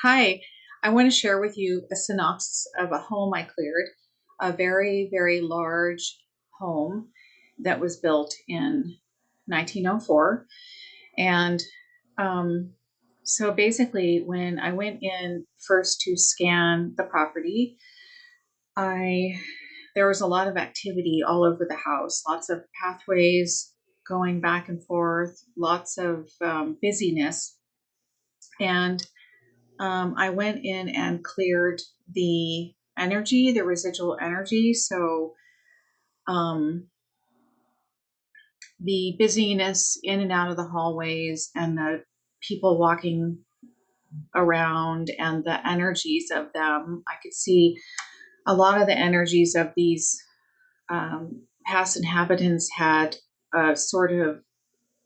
Hi, I want to share with you a synopsis of a home I cleared, a very, very large home that was built in 1904. And um, so basically, when I went in first to scan the property, I there was a lot of activity all over the house, lots of pathways going back and forth, lots of busyness. And I went in and cleared the energy, the residual energy. So um, the busyness in and out of the hallways and the people walking around and the energies of them, I could see a lot of the energies of these past inhabitants had a sort of,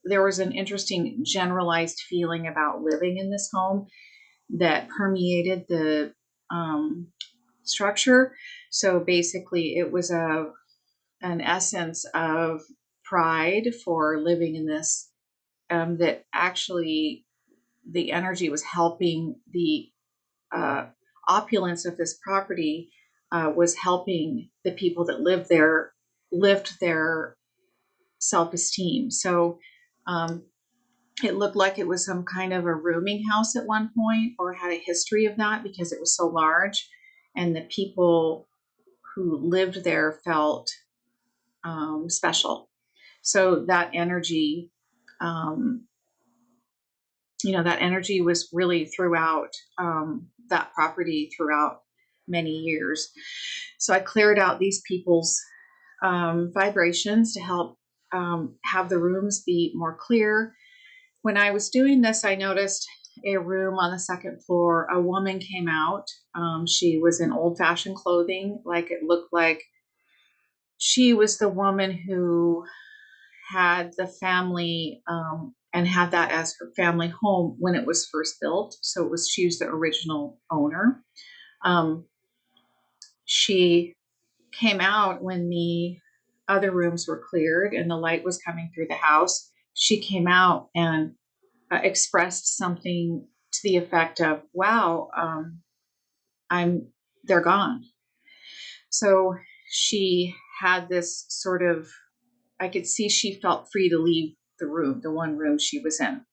there was an interesting generalized feeling about living in this home that permeated the structure. So basically, it was an essence of pride for living in this. That actually the energy was helping the uh, opulence of this property was helping the people that lived there lift their self-esteem. So um, it looked like it was some kind of a rooming house at one point, or had a history of that because it was so large, and the people who lived there felt special. So that energy, um, that energy was really throughout that property throughout many years. So I cleared out these people's vibrations to help have the rooms be more clear. When I was doing this, I noticed a room on the second floor. A woman came out. She was in old fashioned clothing, like it looked like she was the woman who had the family and had that as her family home when it was first built. So she was the original owner. Um, she came out when the other rooms were cleared and the light was coming through the house. She came out and expressed something to the effect of, "Wow, I'm they're gone." So she had this sort of, I could see she felt free to leave the room, the one room she was in.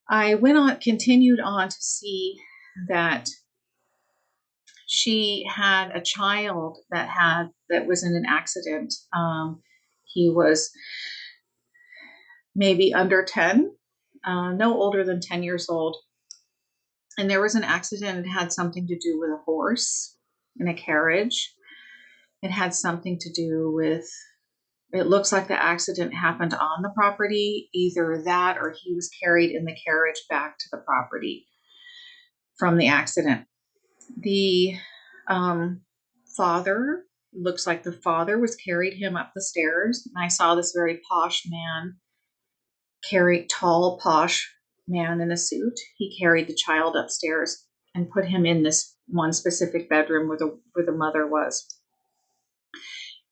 I continued on to see that she had a child that was in an accident. He was maybe under 10, no older than 10 years old. And there was an accident. It had something to do with a horse in a carriage. It had something to do with, it looks like the accident happened on the property, either that or he was carried in the carriage back to the property from the accident. The um, father, looks like the father was carried him up the stairs. And I saw this very posh man, tall, posh man in a suit. He carried the child upstairs and put him in this one specific bedroom where the mother was.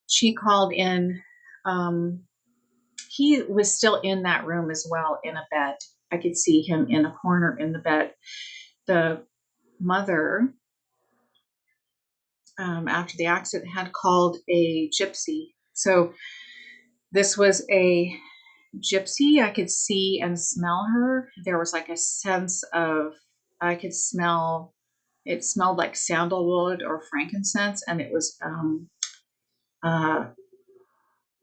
She called in. He was still in that room as well, in a bed. I could see him in a corner in the bed. The mother, after the accident, had called a gypsy. So this was a gypsy. I could see and smell her. There was like a sense of, I could smell, it smelled like sandalwood or frankincense, and it was, uh,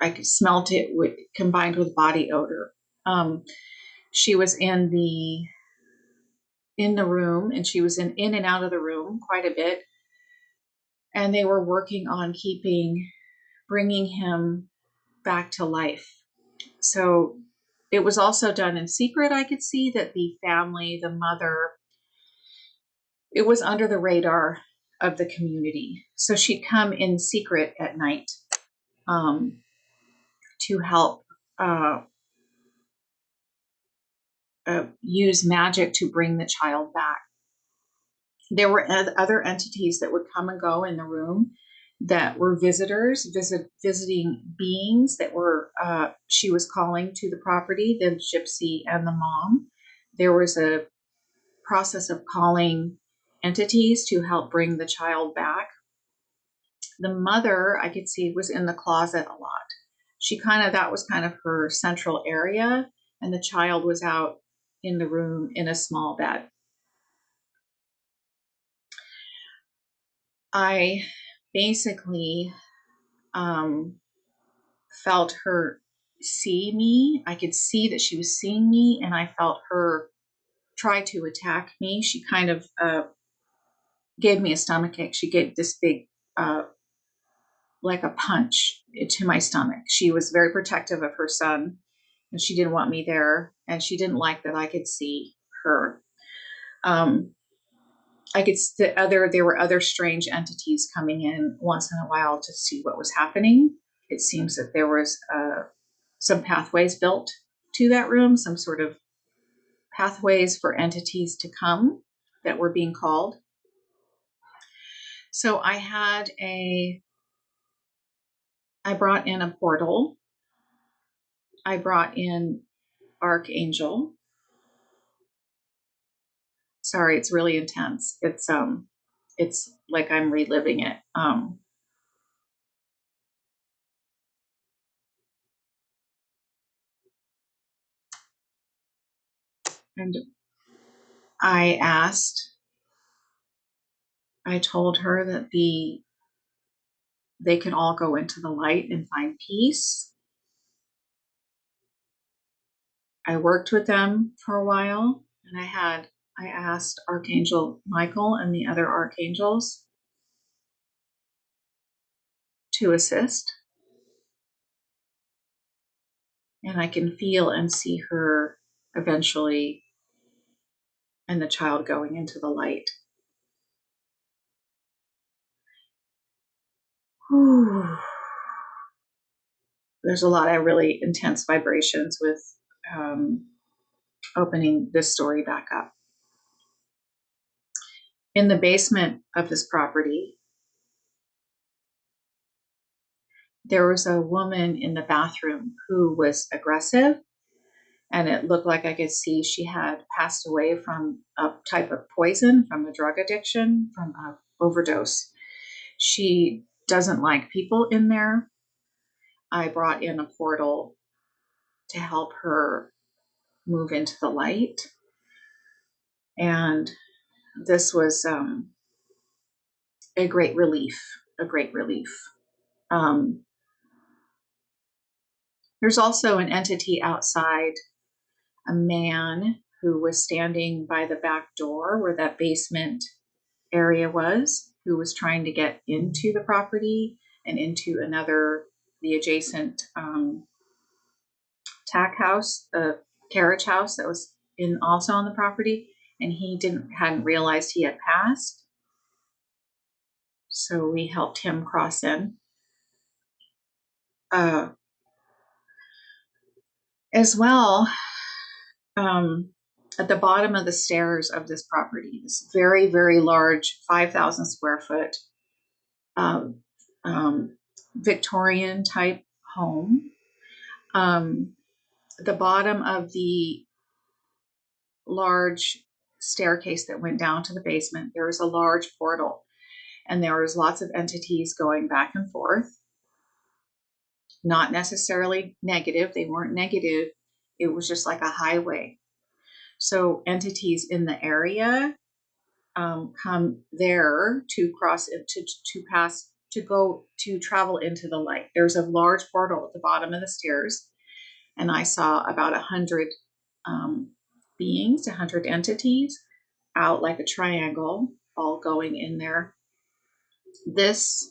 I could smell it combined with body odor. Um, she was in the room, and she was in and out of the room quite a bit. And they were working on bringing him back to life. So it was also done in secret. I could see that the family, the mother, it was under the radar of the community. So she'd come in secret at night um, to help use magic to bring the child back. There were other entities that would come and go in the room that were visiting beings that were, she was calling to the property, the gypsy and the mom. There was process of calling entities to help bring the child back. The mother, I could see, was in the closet a lot. That was kind of her central area, and the child was out in the room in a small bed. I basically felt her see me. I could see that she was seeing me, and I felt her try to attack me. She kind of gave me a stomach ache. She gave this big, like a punch to my stomach. She was very protective of her son, and she didn't want me there, and she didn't like that I could see her. There were other strange entities coming in once in a while to see what was happening. It seems that there was some pathways built to that room, some sort of pathways for entities to come that were being called. So I brought in a portal. I brought in Archangel. Sorry, it's really intense. It's like I'm reliving it. And I told her that they could all go into the light and find peace. I worked with them for a while, and I asked Archangel Michael and the other archangels to assist. And I can feel and see her eventually, and the child going into the light. Whew. There's a lot of really intense vibrations with opening this story back up. In the basement of this property, there was a woman in the bathroom who was aggressive, and it looked like I could see she had passed away from a type of poison, from a drug addiction, from an overdose. She doesn't like people in there. I brought in a portal to help her move into the light. And this was a great relief, a great relief. There's also an entity outside, a man who was standing by the back door where that basement area was, who was trying to get into the property and into the adjacent tack house, the carriage house that was also on the property, and he hadn't realized he had passed. So we helped him cross in. As well, at the bottom of the stairs of this property, this very, very large 5,000 square foot Victorian type home. The bottom of the large staircase that went down to the basement, there was a large portal, and there was lots of entities going back and forth. Not necessarily negative. They weren't negative. It was just like a highway. So entities in the area come there to cross it, to pass, to travel into the light. There's a large portal at the bottom of the stairs, and I saw about 100 beings, 100 entities out like a triangle, all going in there. This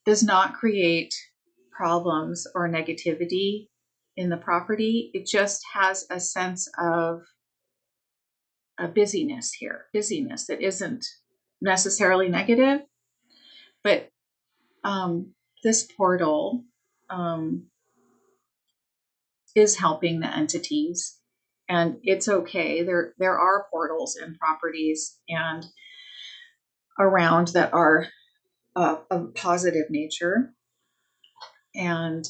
does not create problems or negativity in the property. It just has a sense of a busyness here, busyness that isn't necessarily negative, but this portal is helping the entities, and it's okay. There are portals and properties and around that are of positive nature, and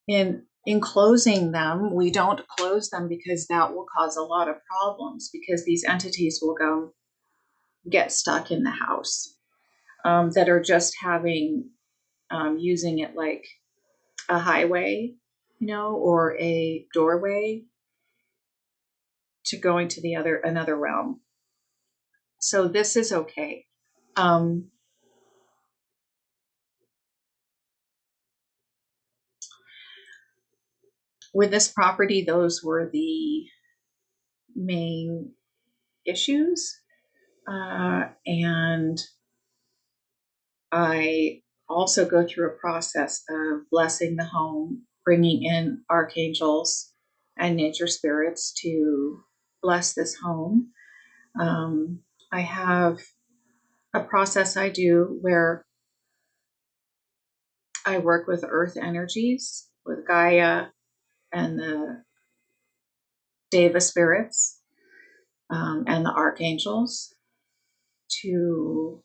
in enclosing them, we don't close them because that will cause a lot of problems, because these entities will go get stuck in the house, that are just having using it like a highway, or a doorway to going to the another realm. So this is okay. Um, with this property, those were the main issues. And I also go through a process of blessing the home, bringing in archangels and nature spirits to bless this home. I have a process I do where I work with earth energies, with Gaia and the Deva spirits, and the archangels, to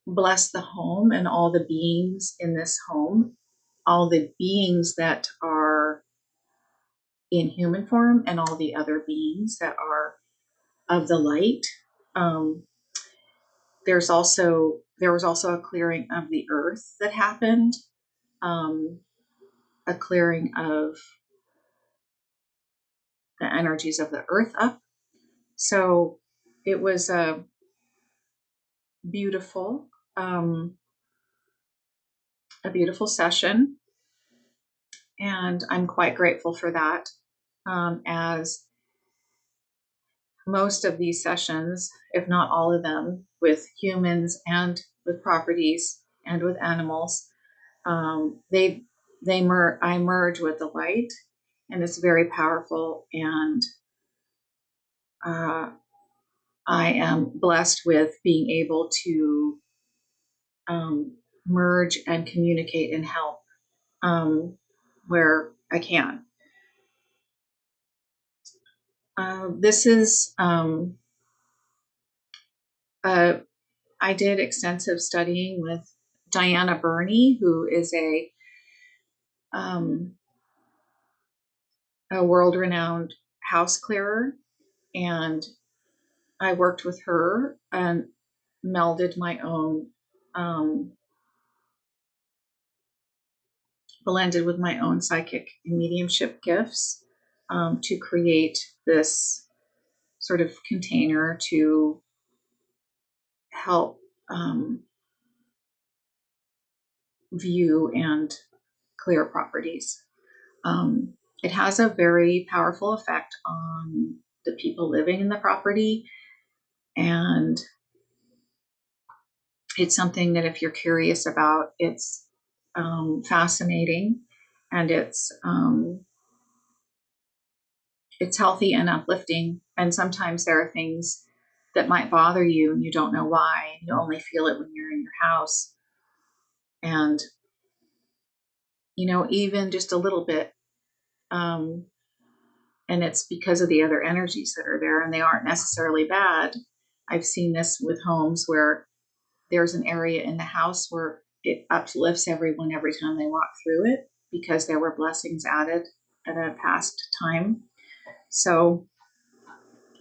bless the home and all the beings in this home, all the beings that are in human form and all the other beings that are of the light. Um, there was also a clearing of the earth that happened, a clearing of the energies of the earth up. So it was a beautiful, um, a beautiful session, and I'm quite grateful for that. As most of these sessions, if not all of them, with humans and with properties and with animals, they I merge with the light, and it's very powerful. And I am blessed with being able to merge and communicate and help where I can. This is I did extensive studying with Diana Burney, who is a world-renowned house clearer, and I worked with her and melded my own, blended with my own psychic and mediumship gifts, to create this sort of container to help view and clear properties. It has a very powerful effect on the people living in the property, and it's something that if you're curious about, it's fascinating, and it's healthy and uplifting. And sometimes there are things that might bother you and you don't know why. You only feel it when you're in your house. And, even just a little bit. And it's because of the other energies that are there, and they aren't necessarily bad. I've seen this with homes where there's an area in the house where it uplifts everyone every time they walk through it, because there were blessings added at a past time. So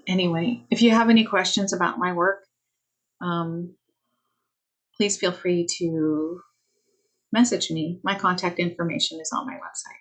anyway, if you have any questions about my work, please feel free to message me. My contact information is on my website.